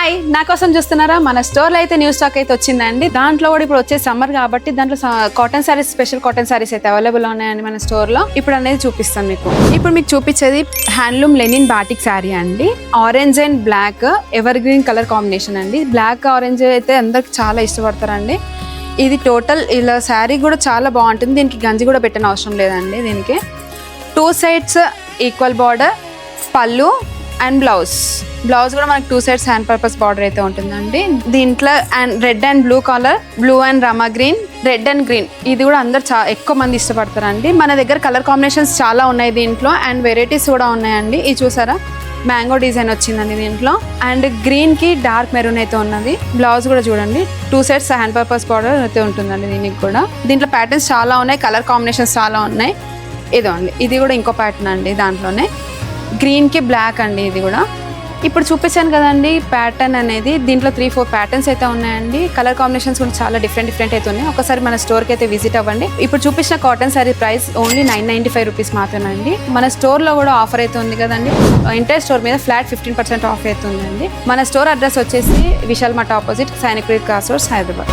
Hi, నా కోసం చూస్తున్నారా? మన స్టోర్లో అయితే న్యూ స్టాక్ అయితే వచ్చిందండి. దాంట్లో కూడా ఇప్పుడు వచ్చే సమ్మర్ కాబట్టి దాంట్లో cotton saris, special cotton saris అయితే అవైలబుల్ ఉన్నాయండి మన స్టోర్లో. ఇప్పుడు అనేది చూపిస్తాను మీకు. ఇప్పుడు మీకు చూపించేది హ్యాండ్లూమ్ లెనిన్ బాటిక్ శారీ అండి. Orange and black evergreen colour combination అండి. బ్లాక్ ఆరెంజ్ అయితే అందరికి చాలా ఇష్టపడతారండి. ఇది టోటల్ ఇలా శారీ కూడా చాలా బాగుంటుంది. దీనికి గంజి కూడా పెట్టిన అవసరం లేదండి. దీనికి 2 sides ఈక్వల్ బార్డర్, పళ్ళు అండ్ బ్లౌజ్ కూడా మనకి 2 sides హ్యాండ్ పర్పస్ బార్డర్ అయితే ఉంటుందండి. దీంట్లో and red and blue colour, blue and Rama green, red and green ఇది కూడా అందరు ఎక్కువ మంది ఇష్టపడతారండి. మన దగ్గర కలర్ కాంబినేషన్స్ చాలా ఉన్నాయి దీంట్లో అండ్ వెరైటీస్ కూడా ఉన్నాయండి. ఇది చూసారా, మ్యాంగో డిజైన్ వచ్చిందండి దీంట్లో. అండ్ గ్రీన్ కి డార్క్ మెరూన్ అయితే ఉన్నది. బ్లౌజ్ కూడా చూడండి 2 sides హ్యాండ్ పర్పస్ బార్డర్ అయితే ఉంటుందండి. దీనికి కూడా దీంట్లో ప్యాటర్న్స్ చాలా ఉన్నాయి, కలర్ కాంబినేషన్స్ చాలా ఉన్నాయి. ఇదో అండి, ఇది కూడా ఇంకో ప్యాటర్న్ అండి. దాంట్లోనే గ్రీన్ కి బ్లాక్ అండి. ఇది కూడా ఇప్పుడు చూపించాను కదండి ప్యాటర్న్ అనేది. దీంట్లో 3-4 ప్యాటర్న్స్ అయితే ఉన్నాయండి. కలర్ కాంబినేషన్స్ కూడా చాలా డిఫరెంట్ అయితే ఉన్నాయి. ఒకసారి మన స్టోర్కి అయితే విజిట్ అవ్వండి. ఇప్పుడు చూపించిన cotton sorry price only 995 rupees మాత్రమే అండి. మన స్టోర్లో కూడా ఆఫర్ అయితే ఉంది కదండి. ఎంటైర్ స్టోర్ మీద ఫ్లాట్ 15% ఆఫ్ అయితే ఉందండి. మన స్టోర్ అడ్రస్ వచ్చేసి విశాల్ మట్ opposite Sainik cross roads, Hyderabad.